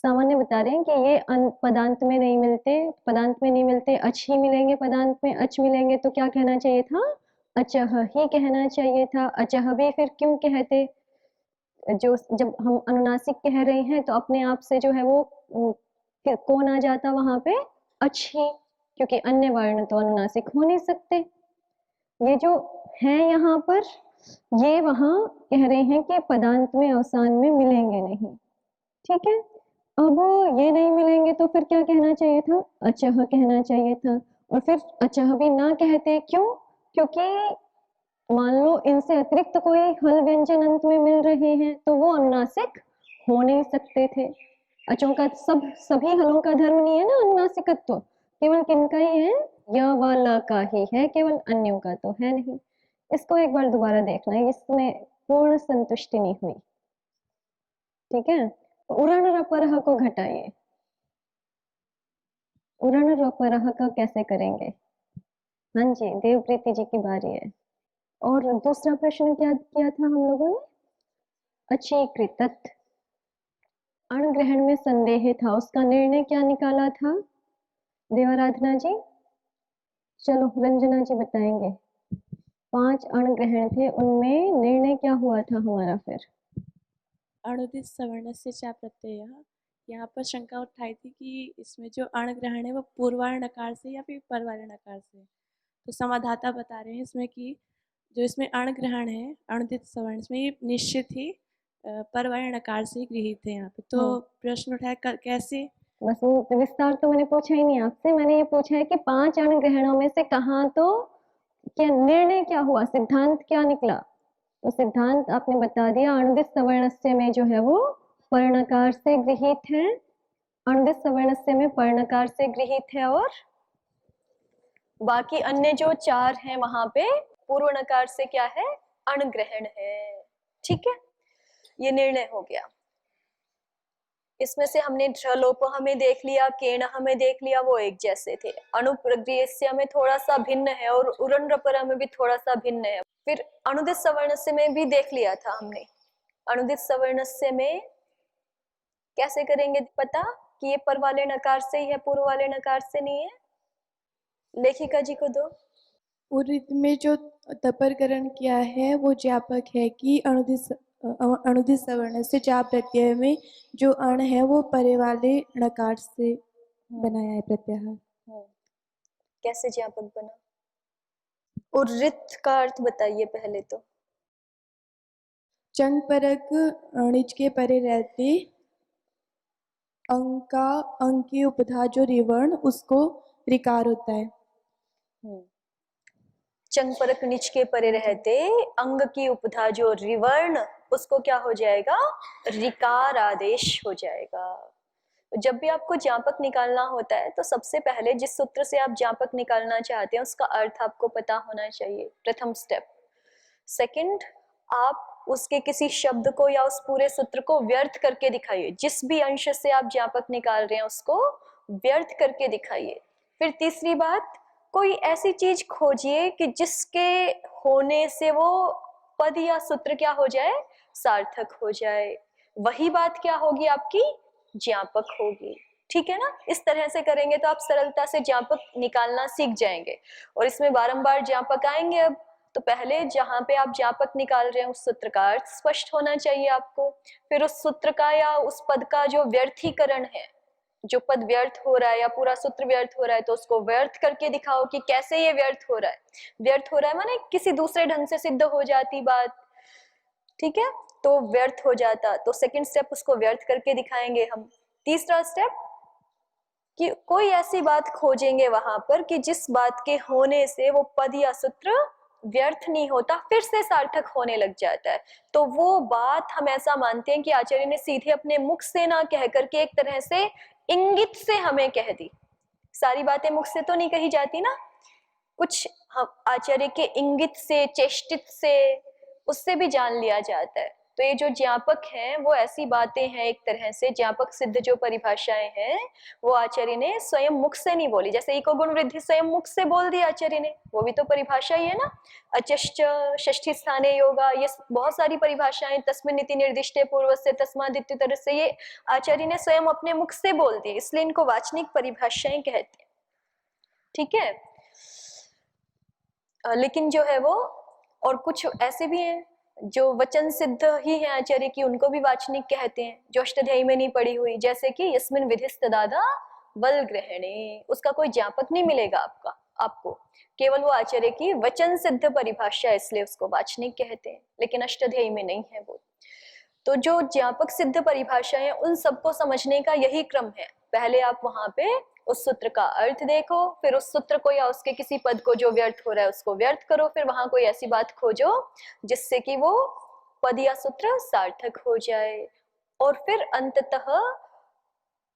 सामान्य बता रहे हैं कि ये पदांत में नहीं मिलते, पदांत में नहीं मिलते, अच ही मिलेंगे। पदांत में अच मिलेंगे तो क्या कहना चाहिए था? अचह ही कहना चाहिए था। अचह भी फिर क्यों कहते? जो जब हम अनुनासिक कह रहे हैं तो अपने आप से जो है वो कौन आ जाता वहां पे? अच ही, क्योंकि अन्य वर्ण तो अनुनासिक हो नहीं सकते। ये जो है यहाँ पर, ये वहां कह रहे हैं कि पदांत में अवसान में मिलेंगे नहीं। ठीक है, अब ये नहीं मिलेंगे तो फिर क्या कहना चाहिए था? अचह कहना चाहिए था। और फिर अचह भी ना कहते, क्यों? क्योंकि मान लो इनसे अतिरिक्त कोई हल व्यंजन अंत में मिल रहे हैं तो वो अनुनासिक हो नहीं सकते थे। अचों का सभी हलों का धर्म नहीं है ना अनुनासिकत्व, केवल किनका ही है? य व ल का ही है, केवल अन्यों का तो है नहीं। इसको एक बार दोबारा देखना है, इसमें पूर्ण संतुष्टि नहीं हुई। ठीक है, उरण रपरह को घटाइए। उरण रपरह का कैसे करेंगे? हाँ जी, देवप्रीति जी की बारी है। और दूसरा प्रश्न क्या किया था हम लोगों ने? अचीकृत। अण ग्रहण में संदेह था, उसका निर्णय क्या निकाला था? देवाराधना जी, चलो रंजना जी बताएंगे। 5 अण ग्रहण थे, उनमें निर्णय क्या हुआ था हमारा फिर? अणुदित सवर्णस्य च प्रत्ययः। यहाँ पर शंका उठाई थी कि इसमें जो अण ग्रहण है वो पूर्वार्ण नकार से या फिर परवार्ण नकार से। तो समाधाता बता रहे हैं इसमें कि जो इसमें अण ग्रहण है अणुदित सवर्ण, इसमें ये निश्चित ही परवार्ण नकार से ही गृहीत है यहाँ पे। तो प्रश्न उठाया कैसे? बस वो विस्तार तो मैंने पूछा ही नहीं आपसे, मैंने ये पूछा है कि 5 अण ग्रहणों में से कहाँ तो क्या निर्णय क्या हुआ, सिद्धांत क्या निकला? तो सिद्धांत आपने बता दिया, अणुदित सवर्णस्य में जो है वो पर्णकार से गृहीत है। अणुदित सवर्णस्य में पर्णकार से गृहीत है, और बाकी अन्य जो 4 हैं वहां पे पूर्व नकार से क्या है? अणग्रहण है। ठीक है, ये निर्णय हो गया। इसमें से हमने ढलोप हमें देख लिया, केण हमें देख लिया, वो एक जैसे थे। अनुप्रग्रेस्य में थोड़ा सा भिन्न है और उरण रपर में भी थोड़ा सा भिन्न है। फिर अणुदित सवर्णस्य में भी देख लिया था हमने। अणुदित सवर्णस्य में कैसे करेंगे पता कि ये पर वाले नकार से ही है, पूर्व वाले नकार से नहीं है? लेखिका जी को दो। उर्रित में जो तपरकरण किया है वो ज्ञापक है कि अणुदित सवर्ण से चा प्रत्यय में जो अण है वो परे वाले णकार से बनाया है प्रत्याहार। कैसे ज्ञापक बना? उर्रित का अर्थ बताइए पहले तो। चंग परक णिज के परे रहते अंक की उपधा जो रिवर्ण उसको रिकार होता है। चंग परक निच के परे रहते अंग की उपधा जो रिवर्ण, उसको क्या हो जाएगा? रिकार आदेश हो जाएगा। जब भी आपको ज्ञापक निकालना होता है तो सबसे पहले जिस सूत्र से आप ज्ञापक निकालना चाहते हैं उसका अर्थ आपको पता होना चाहिए, प्रथम स्टेप। सेकंड, आप उसके किसी शब्द को या उस पूरे सूत्र को व्यर्थ करके दिखाइए। जिस भी अंश से आप ज्ञापक निकाल रहे हैं उसको व्यर्थ करके दिखाइए। फिर तीसरी बात, कोई ऐसी चीज खोजिए कि जिसके होने से वो पद या सूत्र क्या हो जाए? सार्थक हो जाए। वही बात क्या होगी आपकी? ज्ञापक होगी। ठीक है ना, इस तरह से करेंगे तो आप सरलता से ज्ञापक निकालना सीख जाएंगे। और इसमें बारंबार ज्ञापक आएंगे। अब तो पहले जहां पे आप ज्ञापक निकाल रहे हैं उस सूत्र का अर्थ स्पष्ट होना चाहिए आपको। फिर उस सूत्र का या उस पद का जो व्यर्थीकरण है, जो पद व्यर्थ हो रहा है या पूरा सूत्र व्यर्थ हो रहा है, तो उसको व्यर्थ करके दिखाओ कि कैसे ये व्यर्थ हो रहा है। व्यर्थ हो रहा है माने किसी दूसरे ढंग से सिद्ध हो जाती बात, ठीक है, तो व्यर्थ हो जाता। तो सेकंड स्टेप उसको व्यर्थ करके दिखाएंगे हम। तीसरा स्टेप कि कोई ऐसी बात खोजेंगे वहां पर कि जिस बात के होने से वो पद या सूत्र व्यर्थ नहीं होता, फिर से सार्थक होने लग जाता है। तो वो बात हम ऐसा मानते हैं कि आचार्य ने सीधे अपने मुख से ना कह करके एक तरह से इंगित से हमें कह दी। सारी बातें मुख से तो नहीं कही जाती ना, कुछ हम आचार्य के इंगित से, चेष्टित से, उससे भी जान लिया जाता है। तो ये जो ज्ञापक हैं वो ऐसी बातें हैं, एक तरह से ज्ञापक सिद्ध जो परिभाषाएं हैं वो आचार्य ने स्वयं मुख से नहीं बोली। जैसे इको गुण वृद्धि स्वयं मुख से बोल दी आचार्य ने, वो भी तो परिभाषा ही है ना। अचश्च, षष्ठी स्थाने योगा, ये बहुत सारी परिभाषाएं, तस्मिन् इति निर्दिष्टे पूर्वस्य तस्माद् इत्युत्तरस्य, ये आचार्य ने स्वयं अपने मुख से बोल दी, इसलिए इनको वाचनिक परिभाषाएं कहते हैं। ठीक है, लेकिन जो है वो और कुछ ऐसे भी हैं जो वचन सिद्ध ही है आचार्य की, उनको भी वाचनिक कहते हैं, जो अष्टाध्यायी में नहीं पड़ी हुई। जैसे कि यस्मिन् विधिस्तदादा बल ग्रहणे, उसका कोई ज्ञापक नहीं मिलेगा आपको, केवल वो आचार्य की वचन सिद्ध परिभाषा, इसलिए उसको वाचनिक कहते हैं, लेकिन अष्टाध्यायी में नहीं है वो। तो जो ज्ञापक सिद्ध परिभाषा है उन सबको समझने का यही क्रम है। पहले आप वहां पे उस सूत्र का अर्थ देखो, फिर उस सूत्र को या उसके किसी पद को जो व्यर्थ हो रहा है उसको व्यर्थ करो, फिर वहां कोई ऐसी बात खोजो जिससे कि वो पद या सूत्र सार्थक हो जाए। और फिर अंततः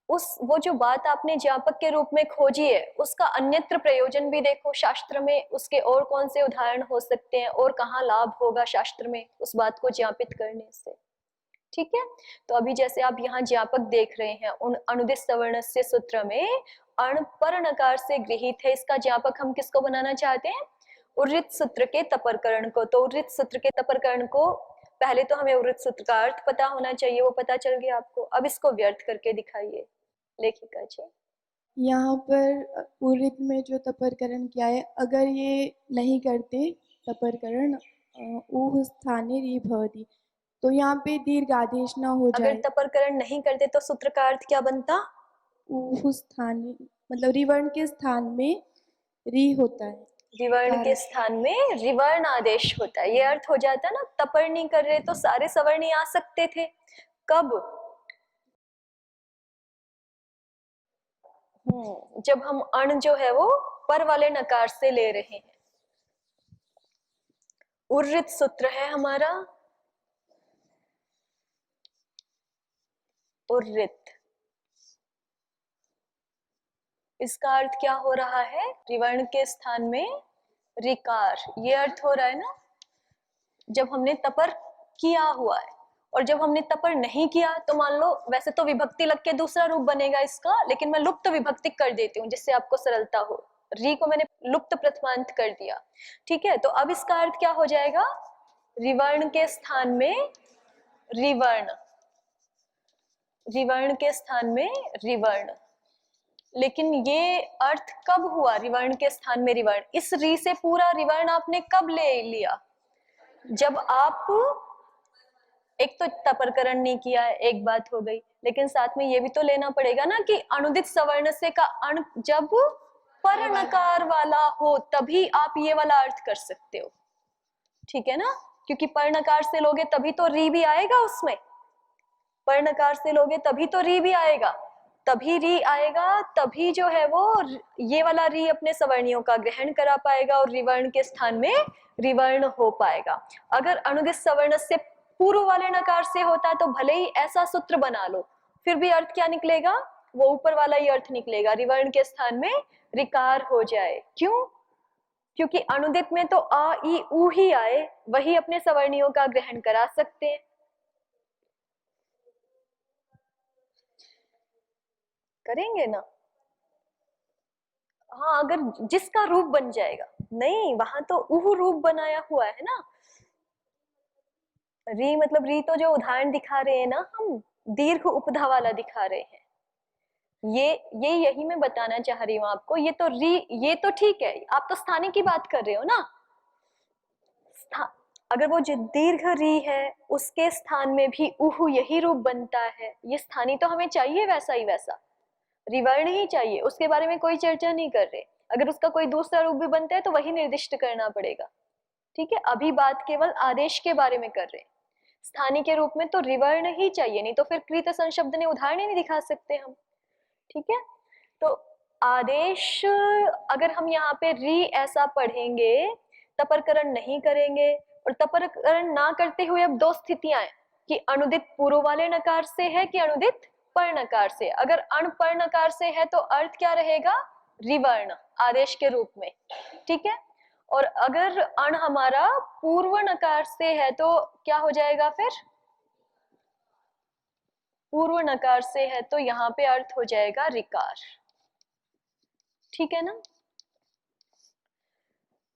वो जो बात आपने ज्ञापक के रूप में खोजी है उसका अन्यत्र प्रयोजन भी देखो। शास्त्र में उसके और कौन से उदाहरण हो सकते हैं और कहाँ लाभ होगा शास्त्र में उस बात को ज्ञापित करने से। ठीक है, तो अभी जैसे आप यहाँ ज्ञापक देख रहे हैं, उन अनुदित सवर्णस्य सूत्र में अण पर नकार से गृहीत है, इसका ज्ञापक हम किसको बनाना चाहते हैं? उर्रित सूत्र के तपरकरण को। तो उर्रित सूत्र के तपरकरण को पहले तो हमें उर्रित सूत्र का अर्थ पता होना चाहिए, वो पता चल गया आपको। अब इसको व्यर्थ करके दिखाइए लेखिका जी। यहाँ पर उर्रित में जो तपरकरण किया है, अगर ये नहीं करते तपरकरण ऊह स्थाने री भवति, तो यहाँ पे दीर्घ आदेश ना हो अगर जाए। तपरकरण नहीं करते तो सूत्र का अर्थ क्या बनता? ऊह स्थाने मतलब रिवर्ण के स्थान में री होता है, रिवर्ण के स्थान में रिवर्ण आदेश होता है, ये अर्थ हो जाता है ना। तपर नहीं कर रहे तो सारे सवर्ण ही आ सकते थे। कब? जब हम अण जो है वो पर वाले नकार से ले रहे हैं। उर्रित सूत्र है हमारा, उर्रित, इसका अर्थ क्या हो रहा है? रिवर्ण के स्थान में रिकार, ये अर्थ हो रहा है ना। जब हमने तपर किया हुआ है और जब हमने तपर नहीं किया तो मान लो वैसे तो विभक्ति लग के दूसरा रूप बनेगा इसका, लेकिन मैं लुप्त विभक्ति कर देती हूँ जिससे आपको सरलता हो। री को मैंने लुप्त प्रथमांत कर दिया, ठीक है। तो अब इसका अर्थ क्या हो जाएगा? रिवर्ण के स्थान में रिवर्ण, रिवर्ण के स्थान में रिवर्ण। लेकिन ये अर्थ कब हुआ रिवर्ण के स्थान में रिवर्ण? इस री से पूरा रिवर्ण आपने कब ले लिया? जब आप एक तो तपरकरण नहीं किया है, एक बात हो गई, लेकिन साथ में ये भी तो लेना पड़ेगा ना कि अनुदित सवर्ण से का अण जब पर नकार वाला हो तभी आप ये वाला अर्थ कर सकते हो, ठीक है ना। क्योंकि पर नकार से लोगे तभी तो री भी आएगा उसमें, पर नकार से लोगे तभी तो री भी आएगा, तभी री आएगा, तभी जो है वो ये वाला री अपने सवर्णियों का ग्रहण करा पाएगा और रिवर्ण के स्थान में रिवर्ण हो पाएगा। अगर अनुदित सवर्ण से पूर्व वाले नकार से होता तो भले ही ऐसा सूत्र बना लो, फिर भी अर्थ क्या निकलेगा? वो ऊपर वाला ही अर्थ निकलेगा, रिवर्ण के स्थान में रिकार हो जाए। क्यों? क्योंकि अनुदित में तो आ ई ऊ ही आए, वही अपने सवर्णियों का ग्रहण करा सकते हैं। करेंगे ना? हाँ, अगर जिसका रूप बन जाएगा। नहीं, वहां तो उह रूप बनाया हुआ है ना। री मतलब री तो जो उदाहरण दिखा रहे हैं ना हम, दीर्घ उपधा वाला दिखा रहे हैं। ये यही मैं बताना चाह रही हूँ आपको। ये तो ठीक है, आप तो स्थानीय की बात कर रहे हो ना। अगर वो जो दीर्घ री है उसके स्थान में भी उहु यही रूप बनता है, ये स्थानीय तो हमें चाहिए वैसा ही वैसा, रिवर्ण ही चाहिए, उसके बारे में कोई चर्चा नहीं कर रहे। अगर उसका कोई दूसरा रूप भी बनता है तो वही निर्दिष्ट करना पड़ेगा। ठीक है, अभी बात केवल आदेश के बारे में कर रहे हैं। स्थानीय के रूप में तो रिवर्ण ही चाहिए, नहीं तो फिर कृत संशब्द ने उदाहरण ही नहीं दिखा सकते हम। ठीक है, तो आदेश अगर हम यहाँ पे री ऐसा पढ़ेंगे, तपरकरण नहीं करेंगे, और तपरकरण ना करते हुए अब दो स्थितियां हैं कि अनुदित पूर्व वाले नकार से है कि अनुदित पर नकार से। अगर अण पर नकार से है तो अर्थ क्या रहेगा, रिवर्ण आदेश के रूप में। ठीक है, और अगर अण हमारा पूर्व नकार से है तो क्या हो जाएगा, फिर पूर्व नकार से है तो यहाँ पे अर्थ हो जाएगा रिकार। ठीक है ना।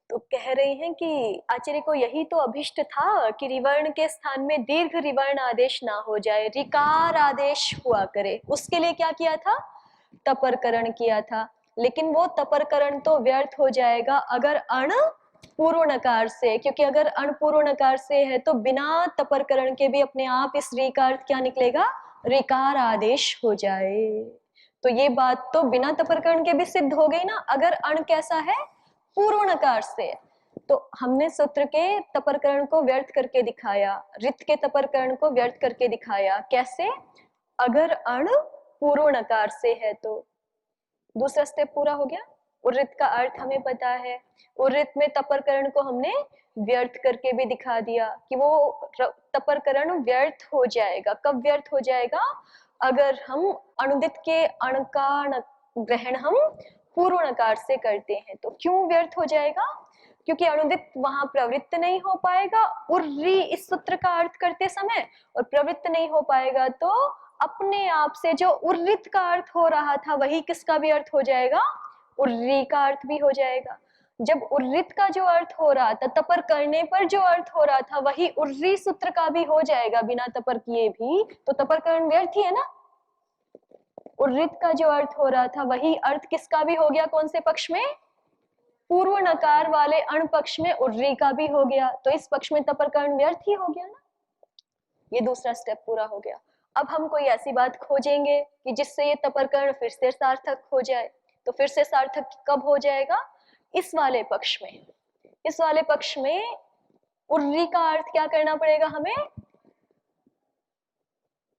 तो कह रहे हैं कि आचार्य को यही तो अभिष्ट था कि रिवर्ण के स्थान में दीर्घ रिवर्ण आदेश ना हो जाए, रिकार आदेश हुआ करे। उसके लिए क्या किया था, तपरकरण किया था। लेकिन वो तपरकरण तो व्यर्थ हो जाएगा अगर अण पूर्व नकार से, क्योंकि अगर अण पूर्व नकार से है तो बिना तपरकरण के भी अपने आप इस री का अर्थ क्या निकलेगा, रिकार आदेश हो जाए। तो ये बात तो बिना तपरकरण के भी सिद्ध हो गई ना। अगर अण कैसा है, पूर्व नकार से, तो हमने सूत्र के तपरकरण को व्यर्थ करके दिखाया, रित के तपरकरण को व्यर्थ करके दिखाया। कैसे, अगर अण पूर्व नकार से है तो। दूसरा स्टेप पूरा हो गया। उर्रित का अर्थ हमें पता है, उर्रित में तपरकरण को हमने व्यर्थ करके भी दिखा दिया कि वो तपरकरण व्यर्थ हो जाएगा। कब व्यर्थ हो जाएगा, अगर हम अनुदित के अण का ग्रहण हम पूर्व नकार से करते हैं। तो क्यों व्यर्थ हो जाएगा, क्योंकि अनुदित वहां प्रवृत्त नहीं हो पाएगा उर्री इस सूत्र का अर्थ करते समय, और प्रवृत्त नहीं हो पाएगा तो अपने आप से जो उर्रित का अर्थ हो रहा था वही किसका भी अर्थ हो जाएगा, उर्री का अर्थ भी हो जाएगा। जब उर्रित का जो अर्थ हो रहा था, तपर करने पर जो अर्थ हो रहा था वही उर्री सूत्र का भी हो जाएगा बिना तपर किए भी, तो तपरकरण व्यर्थ ही है ना। उर्रित का जो अर्थ हो रहा था वही अर्थ किसका भी हो गया, कौन से पक्ष में, पूर्व नकार वाले अण पक्ष में उर्री का भी हो गया। तो इस पक्ष में तपरकरण व्यर्थ ही हो गया ना। ये दूसरा स्टेप पूरा हो गया। अब हम कोई ऐसी बात खोजेंगे कि जिससे ये तपरकरण फिर से सार्थक हो जाए। तो फिर से सार्थक कब हो जाएगा, इस वाले पक्ष में। इस वाले पक्ष में उर्री का अर्थ क्या करना पड़ेगा हमें,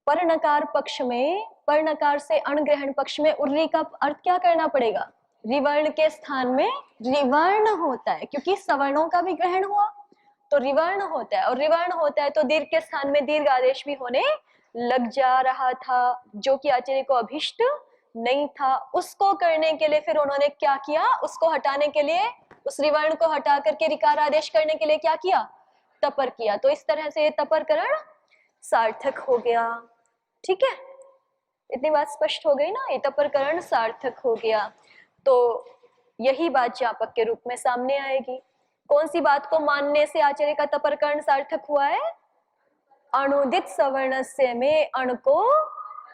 पर नकार पक्ष में, पर नकार से अण ग्रहण पक्ष में उर्री का अर्थ क्या करना पड़ेगा, रिवर्ण के स्थान में रिवर्ण होता है, क्योंकि सवर्णों का भी ग्रहण हुआ तो रिवर्ण होता है, और रिवर्ण होता है तो दीर्घ के स्थान में दीर्घ आदेश भी होने लग जा रहा था, जो कि आचार्य को अभिष्ट नहीं था। उसको करने के लिए फिर उन्होंने क्या किया, उसको हटाने के लिए, उस रिवर्ण को हटा करके रिकार आदेश करने के लिए क्या किया, तपर किया। तो इस तरह से तपरकरण सार्थक हो गया। ठीक है, इतनी बात स्पष्ट हो गई ना, ये तपरकरण सार्थक हो गया। तो यही बात ज्ञापक के रूप में सामने आएगी। कौन सी बात को मानने से आचार्य का तपरकरण सार्थक हुआ है, अनुदित सवर्णस्य में अण को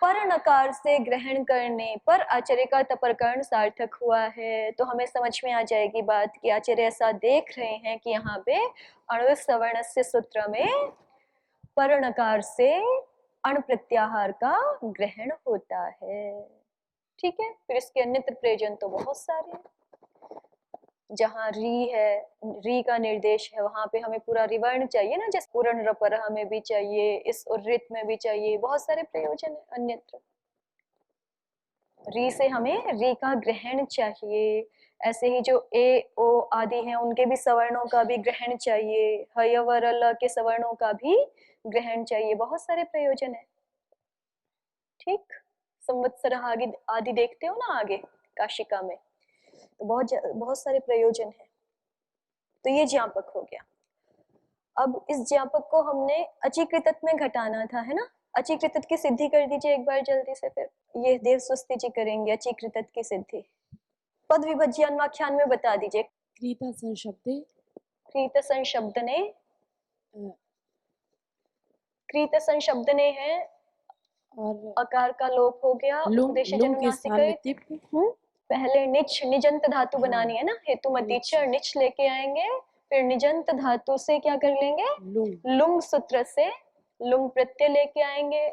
पर नकार से ग्रहण करने पर आचार्य का तपरकरण सार्थक हुआ है। तो हमें समझ में आ जाएगी बात कि आचार्य ऐसा देख रहे हैं कि यहाँ पे अनुदित सवर्णस्य सूत्र में पर नकार से अण प्रत्याहार का ग्रहण होता है। ठीक है, फिर इसके अन्यत्र प्रयोजन तो बहुत सारे हैं। जहाँ री है, री का निर्देश है, वहां पे हमें पूरा रिवर्ण चाहिए ना, जैसे पूर्ण रपर हमें भी चाहिए, इस उर्रित में भी चाहिए, बहुत सारे प्रयोजन है अन्यत्र। री से हमें री का ग्रहण चाहिए। ऐसे ही जो ए ओ आदि हैं उनके भी सवर्णों का भी ग्रहण चाहिए, हय व र ल के सवर्णों का भी ग्रहण चाहिए, बहुत सारे प्रयोजन है। ठीक, संवत्सर आदि देखते हो ना आगे काशिका में, तो बहुत सारे प्रयोजन है। तो ये ज्ञापक हो गया। अब इस ज्ञापक को हमने अचीकृतत में घटाना था, है ना। अचीकृतत की सिद्धि कर दीजिए एक बार जल्दी से, फिर ये देव स्वस्ति जी करेंगे अचीकृतत की सिद्धि। पद विभज्यान्वाख्यान में बता दीजिए। क्रीत संशब्दे, क्रीत संशब्दने, क्रीत संशब्दने है और अकार का लोप हो गया, लुंग उपदेश लुंग के स्थान में जनुनासिक। तिप। पहले निच निजंत धातु हाँ, बनानी है ना, हेतुमती निच। च निच लेके आएंगे, फिर निजंत धातु से क्या कर लेंगे, लुंग लुंग सूत्र से लुंग प्रत्यय लेके आएंगे।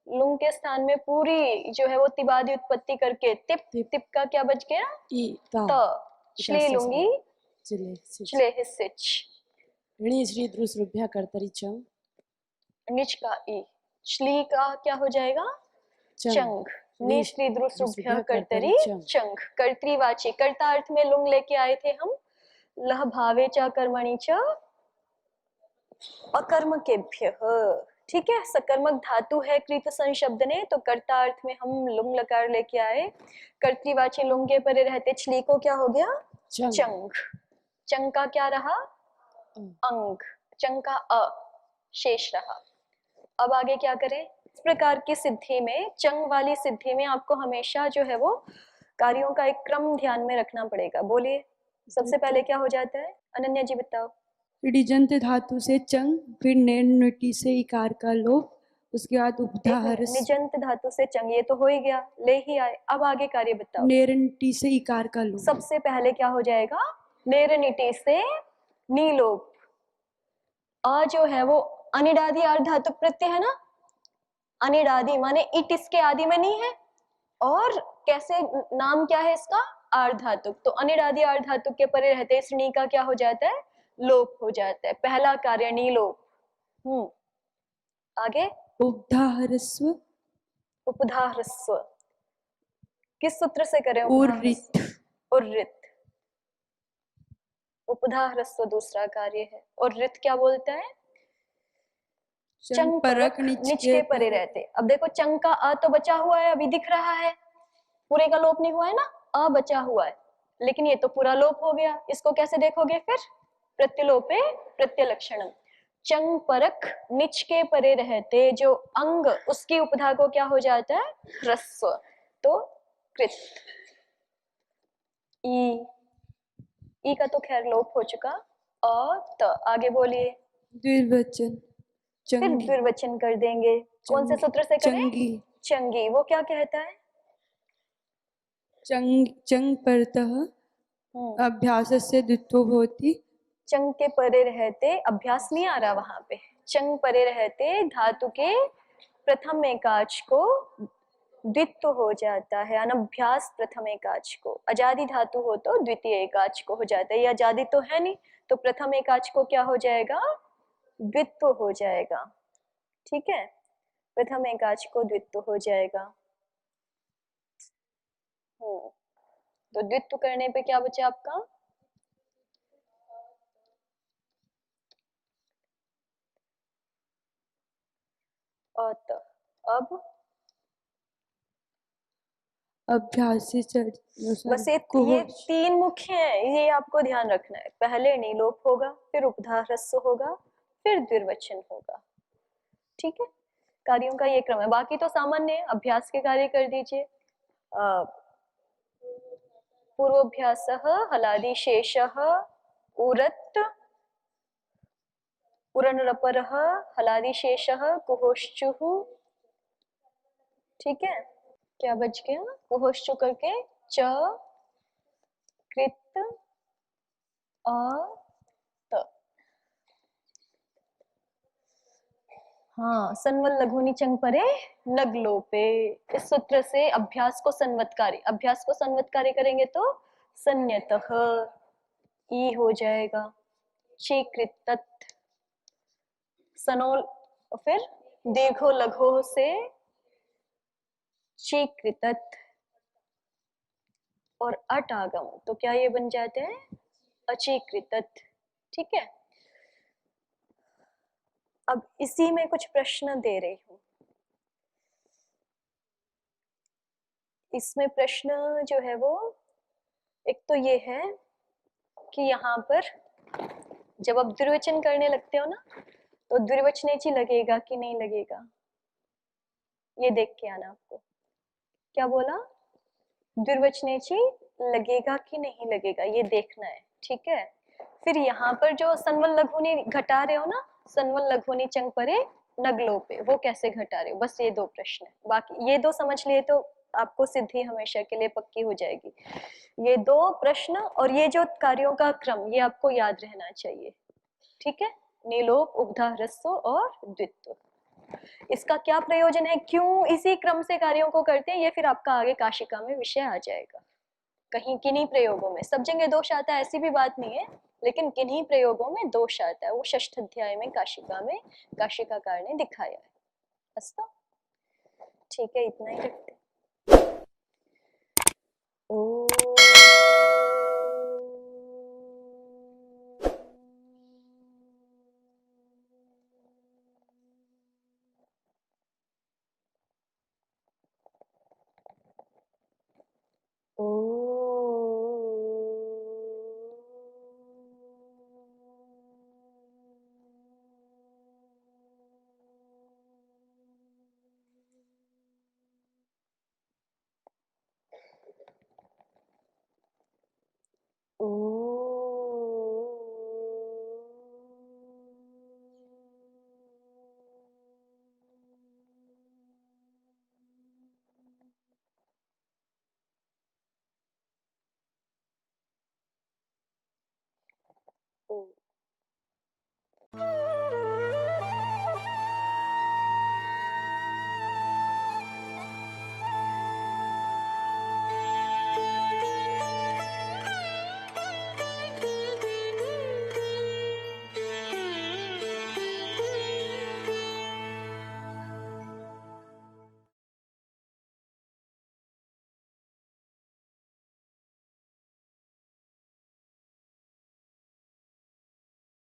लुंग के स्थान में पूरी जो है वो तिबादी उत्पत्ति करके तिप, तिप। तिप का क्या बच गया, ई ता त, श्ली लुंगी जिले सिच श्लेह सिच, ऋणी श्री द्रुसृभ्या कर्तरी च निच का ई, श्ली का क्या हो जाएगा, चंग, निश्री द्रुसृभ्य कर्तरी चंग, कर्तृवाची, कर्ता अर्थ में लुंग लेके आए थे हम, लह भावे च कर्मणि च अकर्मकेभ्य। ठीक है, सकर्मक धातु है कृत संशब्द ने, तो कर्ता अर्थ में हम लुंग लकार लेके आए। कर्तृवाची लुंग के परे रहते छली को क्या हो गया, चंग, चंग का क्या रहा, अंग, चंग का अ शेष रहा। अब आगे क्या करें, इस प्रकार की सिद्धि में, चंग वाली सिद्धि में आपको हमेशा जो है वो कार्यों का एक क्रम ध्यान में रखना पड़ेगा। बोलिए, सबसे पहले क्या हो जाता है, अनन्या जी बताओ। ऋजंत धातु से चंग, फिर नैनुटी से इकार का लोप, उसके बाद उपधा हर्ष, निजंत धातु से चंग, ये तो हो ही गया, ले ही आए। अब आगे कार्य बताओ। नेरनिटी से इकार का लोप। सबसे पहले क्या हो जाएगा, नेरनिटी से नीलोप। अ जो है वो अनिडादि अर्धातु प्रत्यय है ना, अनिडादि माने इट इसके आदि में नहीं है, और कैसे नाम क्या है इसका, आर्धातुक, तो अनिडादि आर्धातुक के परे रहते इस नी का क्या हो जाता है, लोप हो जाता है। पहला कार्य नीलोप। आगे उपधा हरस्व, उपधा ह्रस्व, किस सूत्र से करें, उर्रित, उर्रित, उपधा ह्रस्व दूसरा कार्य है। और रित क्या बोलता है, चंग परक निच के परे रहते। अब देखो चंग का अ तो बचा हुआ है, अभी दिख रहा है, पूरे का लोप नहीं हुआ है ना, अ बचा हुआ है, लेकिन ये तो पूरा लोप हो गया। इसको कैसे देखोगे फिर, प्रत्यलोपे प्रत्यलक्षणम, चंग परक निच के परे रहते जो अंग, उसकी उपधा को क्या हो जाता है, ह्रस्व, तो कृत। ई का तो खैर लोप हो चुका। अ त, आगे बोलिए। द्विवचन, फिर चंगी, द्विवचन कर देंगे, कौन से सूत्र से करें, चंगी, चंगी। वो क्या कहता है, चंग चंग परतः अभ्यासस्य द्वित्वो भवति। चंग के परे रहते, अभ्यास नहीं आ रहा वहां पे, चंग परे रहते धातु के प्रथम एकाच को द्वित्व हो जाता है, अनभ्यास प्रथम एकाच को। अजादि धातु हो तो द्वितीय एकाच को हो जाता है, ये अजादि तो है नहीं, तो प्रथम एकाच को क्या हो जाएगा, द्वित्व हो जाएगा। ठीक है, प्रथम एकाच को द्वित्व हो जाएगा। तो द्वित्व करने पे क्या बचा आपका, अत। अब अभ्यास बस ये तीन मुख्य हैं, ये आपको ध्यान रखना है। पहले नीलोप होगा, फिर उपधा ह्रस्व होगा, फिर द्विवचन होगा। ठीक है, कार्यों का ये क्रम है, बाकी तो सामान्य है, अभ्यास के कार्य कर दीजिए। पूर्वोभ्यास हलादि शेष उरत पुरनरपर हलादि शेष कुहोश्चुः। ठीक है, क्या बच गया, कुहोश्चु करके च कृत अ त। हाँ, संवत लघुनि चंग परे नगलोपे, इस सूत्र से अभ्यास को संवत्कारी, अभ्यास को संवत्कारी करेंगे तो संयतः ई हो जाएगा, चीकृत सनोल, फिर दीर्घो लघो से चीकृत, और अट आगम, तो क्या ये बन जाते हैं, अचीकृत। ठीक है, अब इसी में कुछ प्रश्न दे रही हूं। इसमें प्रश्न जो है वो, एक तो ये है कि यहाँ पर जब आप द्विवचन करने लगते हो ना, तो द्विवचनेची लगेगा कि नहीं लगेगा, ये देख के आना आपको। क्या बोला, द्विवचनेची लगेगा कि नहीं लगेगा, ये देखना है। ठीक है, फिर यहाँ पर जो संवल लघुनी घटा रहे हो ना, संवल लघुनी चंग परे नगलोपे, वो कैसे घटा रहे हो? बस ये 2 प्रश्न है, बाकी ये 2 समझ लिए तो आपको सिद्धि हमेशा के लिए पक्की हो जाएगी। ये 2 प्रश्न और ये जो कार्यों का क्रम, ये आपको याद रहना चाहिए, ठीक है? नीलोप, उपधा, ह्रस्व और द्वित्व। इसका क्या प्रयोजन है, क्यों इसी क्रम से कार्यों को करते हैं, ये फिर आपका आगे काशिका में विषय आ जाएगा। कहीं किन्हीं प्रयोगों में सब जगह दोष आता है ऐसी भी बात नहीं है, लेकिन किन्हीं प्रयोगों में दोष आता है, वो षष्ठ अध्याय में काशिकाकार ने दिखाया है। अस्तु, ठीक है, इतना ही रखते हैं। ओ ओ